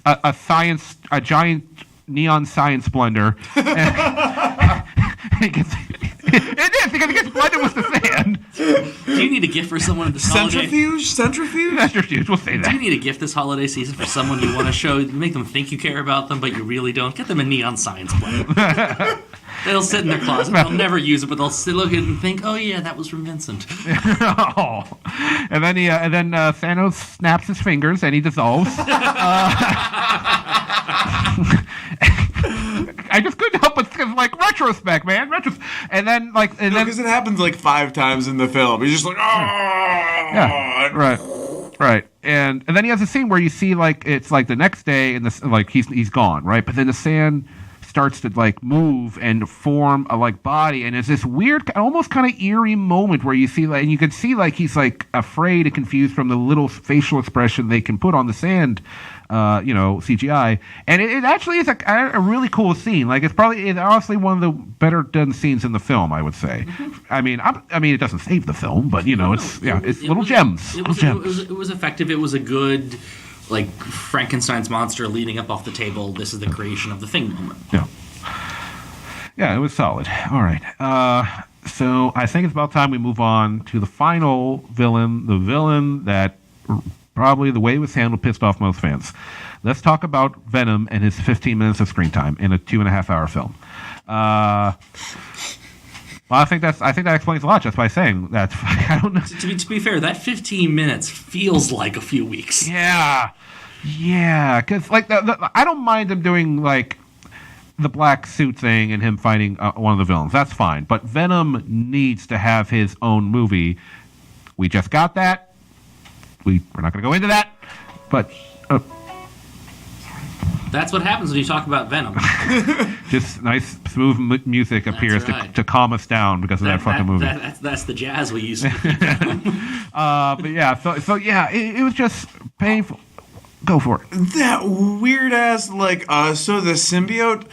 a giant neon science blender. It is because it gets blended with the sand. Do you need a gift for someone this holiday? Centrifuge? We'll say that. Do you need a gift this holiday season for someone you want to show, make them think you care about them, but you really don't? Get them a neon science blender. They'll sit in their closet. They'll never use it, but they'll look at it and think, "Oh yeah, that was from Vincent." And then Thanos snaps his fingers and he dissolves. I just couldn't help but retrospect, man. And then because it happens 5 times in the film. He's just oh. Yeah, right. and then he has a scene where you see like it's like the next day and this like he's gone, right? But then the sand starts to like move and form a like body, and it's this weird, almost kind of eerie moment where you see like, and you can see like he's like afraid and confused from the little facial expression they can put on the sand, CGI, and it actually is a really cool scene. Like it's honestly one of the better done scenes in the film, I would say. I mean, it doesn't save the film, but it's little gems. It was effective. It was a good, like, Frankenstein's monster leaning up off the table. This is the creation of the Thing moment. Yeah, it was solid. All right. So I think it's about time we move on to the final villain, the villain that probably the way it was handled pissed off most fans. Let's talk about Venom and his 15 minutes of screen time in a 2.5-hour film. Well, I think that explains a lot just by saying that. I don't know. To be fair, that 15 minutes feels like a few weeks. Yeah, because like I don't mind him doing like the black suit thing and him fighting one of the villains. That's fine. But Venom needs to have his own movie. We just got that. We're not going to go into that, but. That's what happens when you talk about Venom. Just nice, smooth music appears to calm us down because of that fucking movie. That's the jazz we use. But yeah, so yeah, it was just painful. Go for it. That weird ass so the symbiote,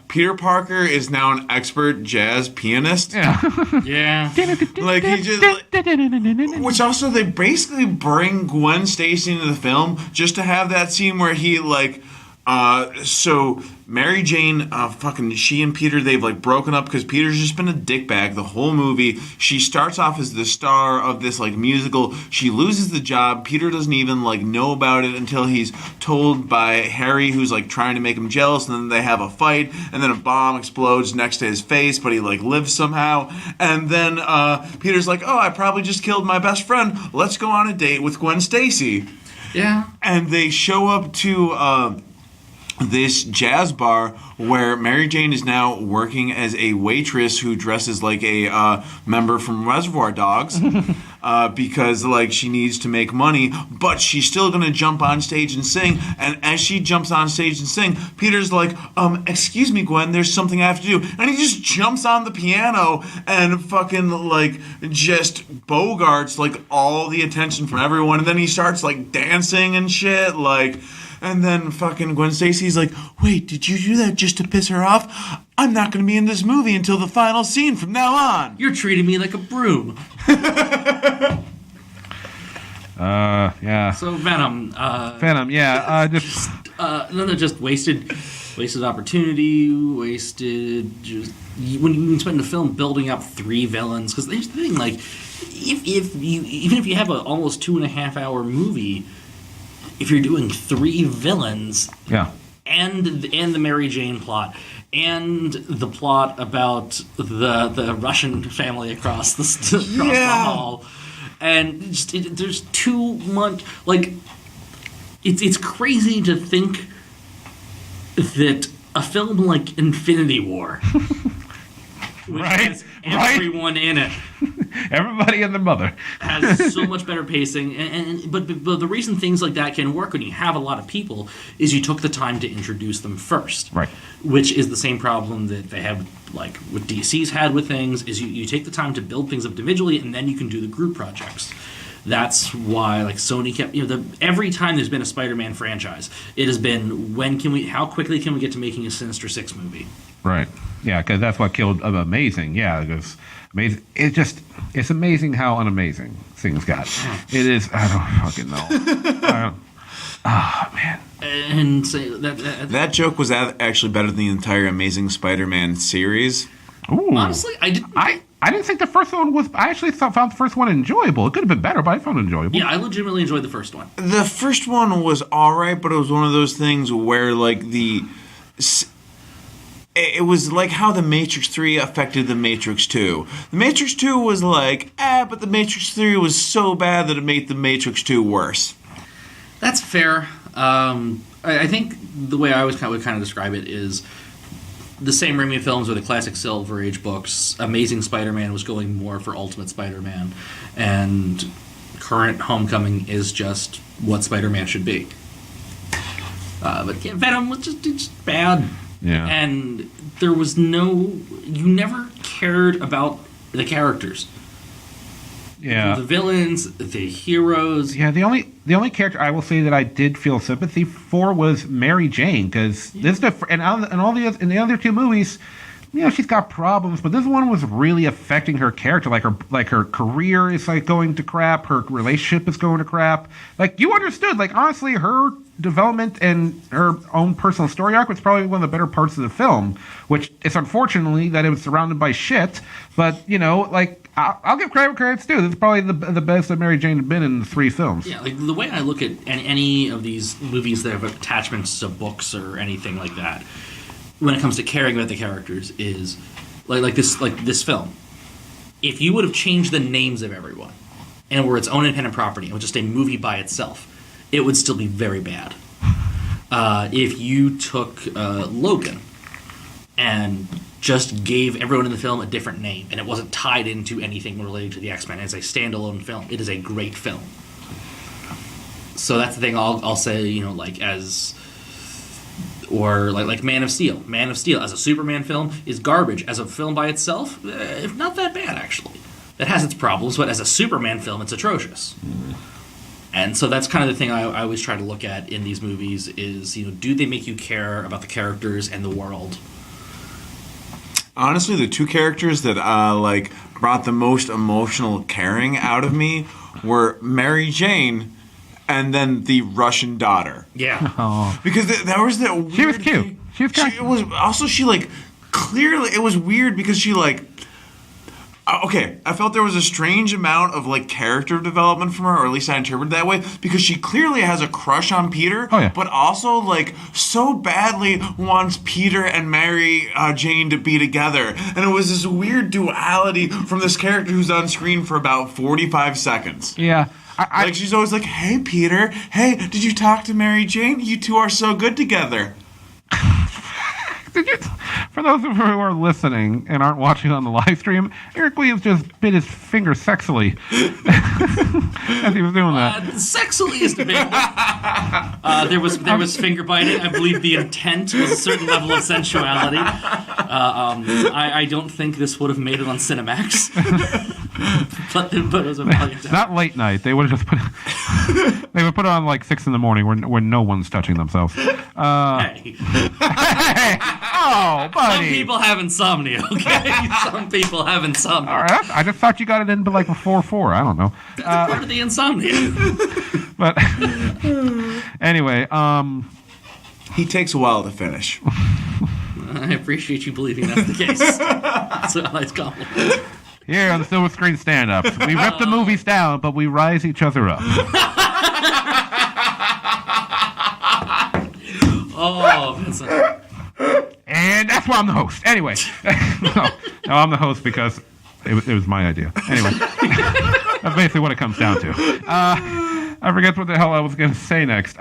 Peter Parker is now an expert jazz pianist. Yeah. Yeah. Like he just, which also they basically bring Gwen Stacy into the film just to have that scene where he so Mary Jane, she and Peter, they've like broken up because Peter's just been a dickbag the whole movie. She starts off as the star of this like musical. She loses the job. Peter doesn't even like know about it until he's told by Harry, who's like trying to make him jealous. And then they have a fight, and then a bomb explodes next to his face, but he like lives somehow. And then Peter's like, "Oh, I probably just killed my best friend. Let's go on a date with Gwen Stacy." Yeah. And they show up to this jazz bar where Mary Jane is now working as a waitress who dresses like a member from Reservoir Dogs because like she needs to make money, but she's still gonna jump on stage and sing. And as she jumps on stage and sing, Peter's like, excuse me, Gwen, there's something I have to do. And he just jumps on the piano and fucking like just bogarts like all the attention from everyone. And then he starts like dancing and shit like. And then fucking Gwen Stacy's like, "Wait, did you do that just to piss her off? I'm not going to be in this movie until the final scene from now on. You're treating me like a broom." Yeah. So Venom. Just wasted opportunity, wasted just when you spend the film building up 3 villains. Because there's the thing, like, even if you have an almost 2.5-hour movie. If you're doing 3 villains, and the Mary Jane plot, and the plot about the Russian family across the hall, and there's too much. Like, it's crazy to think that a film like Infinity War, which has everyone in it. Everybody and their mother has so much better pacing, but the reason things like that can work when you have a lot of people is you took the time to introduce them first, right? Which is the same problem that they have, like what DC's had with things. Is you take the time to build things up individually, and then you can do the group projects. That's why, like, Sony kept, every time there's been a Spider-Man franchise, it has been how quickly can we get to making a Sinister Six movie? Right. Yeah, because that's what killed Amazing. Yeah, because amazing. It's amazing how unamazing things got. It is. I don't fucking know. Man. And so that joke was actually better than the entire Amazing Spider-Man series. Ooh. Honestly, I didn't think the first one was. I actually found the first one enjoyable. It could have been better, but I found it enjoyable. Yeah, I legitimately enjoyed the first one. The first one was alright, but it was one of those things where like it was like how The Matrix 3 affected The Matrix 2. The Matrix 2 was like, but The Matrix 3 was so bad that it made The Matrix 2 worse. That's fair. I think the way I would kind of describe it is the same Raimi films or the classic Silver Age books. Amazing Spider-Man was going more for Ultimate Spider-Man, and current Homecoming is just what Spider-Man should be. But yeah, Venom was just bad. Yeah. And there was you never cared about the characters. Yeah. The villains, the heroes. Yeah, the only character I will say that I did feel sympathy for was Mary Jane, because in the other two movies, she's got problems, but this one was really affecting her character. Like her career is like going to crap, her relationship is going to crap. Like, you understood, like, honestly, her development and her own personal story arc was probably one of the better parts of the film, which is unfortunately that it was surrounded by shit. But I'll give credit where credit's due. This is probably the best that Mary Jane had been in the three films. Yeah, like the way I look at any of these movies that have attachments to books or anything like that, when it comes to caring about the characters, is like this film. If you would have changed the names of everyone and were its own independent property and was just a movie by itself, it would still be very bad. If you took Logan and just gave everyone in the film a different name and it wasn't tied into anything related to the X-Men as a standalone film, it is a great film. So that's the thing I'll say, like Man of Steel. Man of Steel as a Superman film is garbage. As a film by itself, not that bad, actually. It has its problems, but as a Superman film, it's atrocious. And so that's kind of the thing I always try to look at in these movies is, do they make you care about the characters and the world? Honestly, the two characters that brought the most emotional caring out of me were Mary Jane and then the Russian daughter. Yeah. Oh. Because that was that weird... She was cute. She was kind of... clearly... It was weird because she, okay, I felt there was a strange amount of, character development from her, or at least I interpreted that way, because she clearly has a crush on Peter, oh, yeah. but also, so badly wants Peter and Mary Jane to be together. And it was this weird duality from this character who's on screen for about 45 seconds. Yeah. She's always like, hey, Peter, hey, did you talk to Mary Jane? You two are so good together. For those of you who are listening and aren't watching on the live stream, Erik Williams just bit his finger sexily as he was doing that. Sexily is debatable. There was finger biting. I believe the intent was a certain level of sensuality. I don't think this would have made it on Cinemax. but it was a brilliant. Not late night. They would have just put they would put it on 6 a.m. when no one's touching themselves. Hey. Oh, buddy. Some people have insomnia, okay? Some people have insomnia. All right. I just thought you got it into before 4. I don't know. That's part of the insomnia. But anyway, he takes a while to finish. I appreciate you believing that's the case. That's a nice compliment. Here on the Silver Screen Stand-Ups, we rip the movies down, but we rise each other up. Oh, Vincent. And that's why I'm the host. Anyway. no, I'm the host because it was my idea. Anyway. That's basically what it comes down to. I forget what the hell I was going to say next.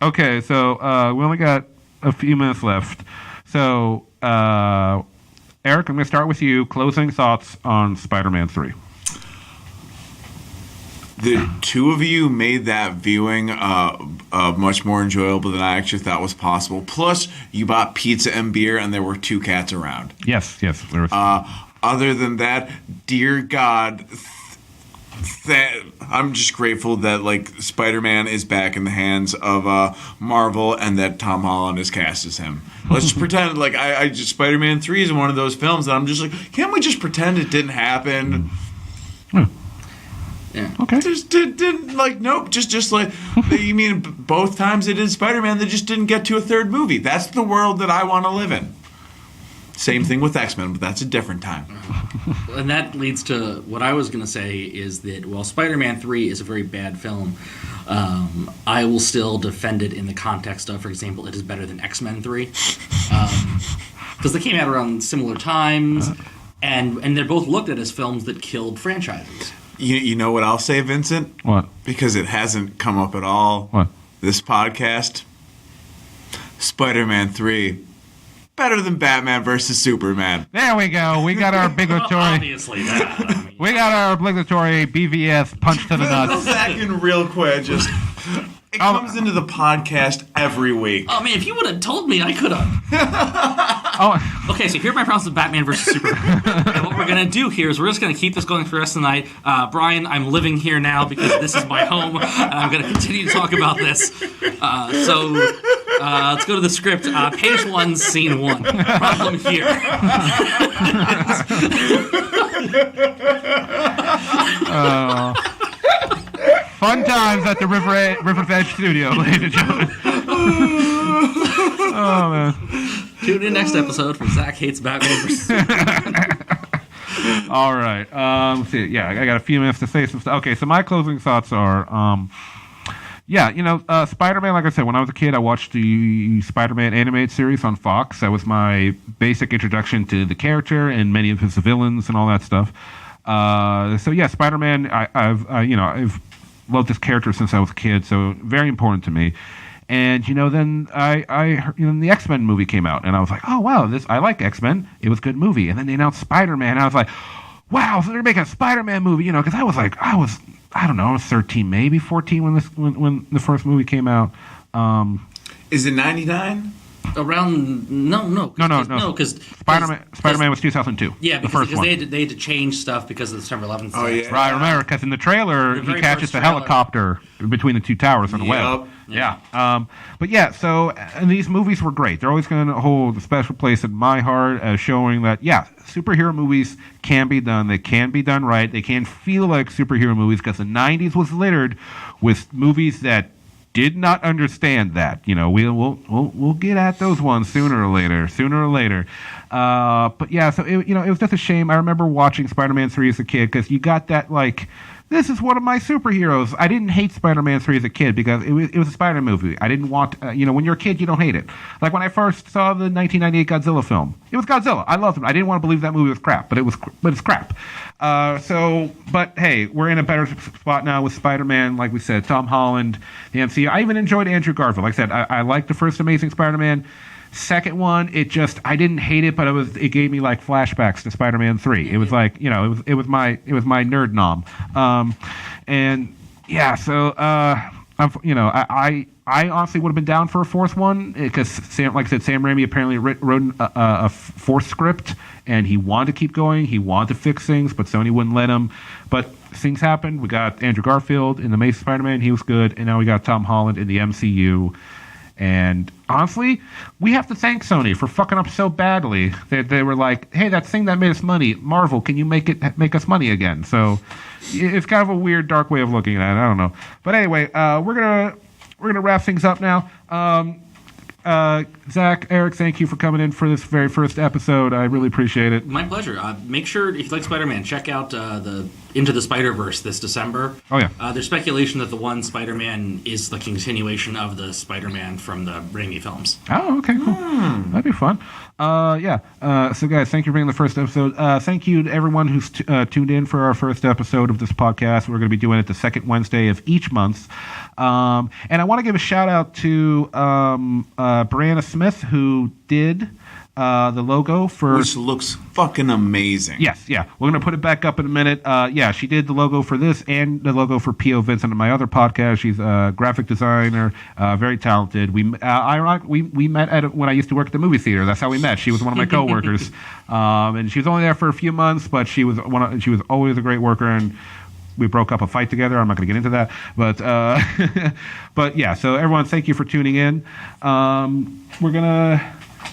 Okay, so we only got a few minutes left. So, Erik, I'm going to start with you. Closing thoughts on Spider-Man 3. The two of you made that viewing much more enjoyable than I actually thought was possible. Plus, you bought pizza and beer, and there were 2 cats around. Yes. There was. Other than that, dear God, I'm just grateful that Spider-Man is back in the hands of Marvel, and that Tom Holland is cast as him. Let's just pretend Spider-Man 3 is one of those films that I'm just can't we just pretend it didn't happen? Yeah. Okay. Just didn't nope. Just you mean both times they did Spider-Man, they just didn't get to a third movie. That's the world that I want to live in. Same thing with X-Men, but that's a different time. And that leads to what I was going to say is that while Spider-Man 3 is a very bad film, I will still defend it in the context of, for example, it is better than X-Men 3. Because they came out around similar times, and they're both looked at as films that killed franchises. You know what I'll say, Vincent? What? Because it hasn't come up at all. What? This podcast. Spider-Man 3. Better than Batman versus Superman. There we go. We got our bigatory. Obviously that. point. We got our obligatory BVS punch to the Go nuts. back in real quick. Just it comes into the podcast every week. Oh man, if you would have told me, I could have. Okay, so here are my problems with Batman versus Superman. And what we're gonna do here is we're just gonna keep this going for the rest of the night. Brian, I'm living here now because this is my home, and I'm gonna continue to talk about this. So let's go to the script. Page 1, scene 1. Problem here. Fun times at the River's Edge Studio, ladies and gentlemen. Oh man. Tune in next episode for Zach Hates Batman versus Superman. All right. Let's see. Yeah, I got a few minutes to say some stuff. Okay, so my closing thoughts are, Spider-Man, like I said, when I was a kid, I watched the Spider-Man animated series on Fox. That was my basic introduction to the character and many of his villains and all that stuff. Spider-Man, I've loved this character since I was a kid, so very important to me. And then I heard, the X-Men movie came out, and I was like, oh wow, I like X-Men. It was a good movie. And then they announced Spider-Man, and I was like, wow, so they're making a Spider-Man movie, because I was 13, maybe 14 when the first movie came out. Is it 99? Around no, because Spider-Man was 2002. Yeah, because they had to change stuff because of the September 11th. Oh yeah, right. I remember because in the trailer he catches the helicopter between the two towers on the web. Yeah. So and these movies were great. They're always going to hold a special place in my heart as showing that superhero movies can be done. They can be done right. They can feel like superhero movies because the 90s was littered with movies that did not understand that. We'll get at those ones sooner or later. So it was just a shame. I remember watching Spider-Man 3 as a kid because you got that this is one of my superheroes. I didn't hate Spider-Man 3 as a kid because it was a Spider-Man movie. I didn't want, when you're a kid, you don't hate it. Like when I first saw the 1998 Godzilla film, it was Godzilla. I loved it. I didn't want to believe that movie was crap, but it's crap. But hey, we're in a better spot now with Spider-Man. Like we said, Tom Holland, the MCU. I even enjoyed Andrew Garfield. Like I said, I liked the first Amazing Spider-Man. Second one, I didn't hate it, but it gave me like flashbacks to Spider-Man 3. It was like, it was my nerd nom. I honestly would have been down for a fourth one because Sam Raimi apparently wrote a fourth script and he wanted to keep going. He wanted to fix things, but Sony wouldn't let him. But things happened. We got Andrew Garfield in the Amazing Spider-Man. He was good. And now we got Tom Holland in the MCU. And honestly, we have to thank Sony for fucking up so badly. They were like, "Hey, that thing that made us money, Marvel, can you make us money again?" So it's kind of a weird, dark way of looking at it. I don't know, but anyway, we're gonna wrap things up now. Zach, Eric, thank you for coming in for this very first episode. I really appreciate it. My pleasure. Make sure, if you like Spider-Man, check out the Into the Spider-Verse this December. Oh, yeah. There's speculation that the one Spider-Man is the continuation of the Spider-Man from the Raimi films. Oh, okay, cool. That'd be fun. So, guys, thank you for being the first episode. Thank you to everyone who's tuned in for our first episode of this podcast. We're going to be doing it the second Wednesday of each month. And I want to give a shout-out to Brianna Smith, who did the logo for... Which looks fucking amazing. Yes, yeah. We're going to put it back up in a minute. She did the logo for this and the logo for P.O. Vincent and my other podcast. She's a graphic designer, very talented. We met when I used to work at the movie theater. That's how we met. She was one of my coworkers. And she was only there for a few months, but she was always a great worker, and we broke up a fight together. I'm not going to get into that. But yeah, so everyone, thank you for tuning in. We're going to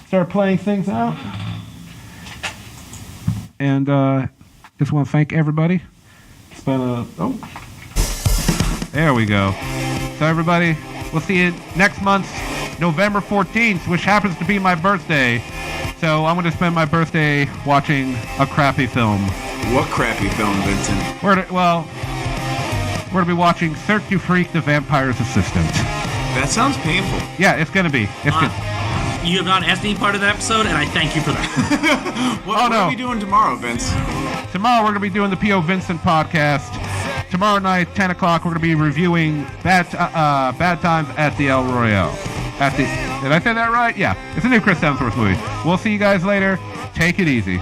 start playing things out. And just want to thank everybody. It's been there we go. So everybody, we'll see you next month, November 14th, which happens to be my birthday. So I'm going to spend my birthday watching a crappy film. What crappy film, Vincent? We're going to be watching Cirque du Freak, the Vampire's Assistant. That sounds painful. Yeah, it's going to be. You have not asked me part of the episode, and I thank you for that. What are we doing tomorrow, Vince? Tomorrow we're going to be doing the P.O. Vincent podcast. Tomorrow night, 10 o'clock, we're going to be reviewing Bad Times at the El Royale. Did I say that right? Yeah. It's a new Chris Hemsworth movie. We'll see you guys later. Take it easy.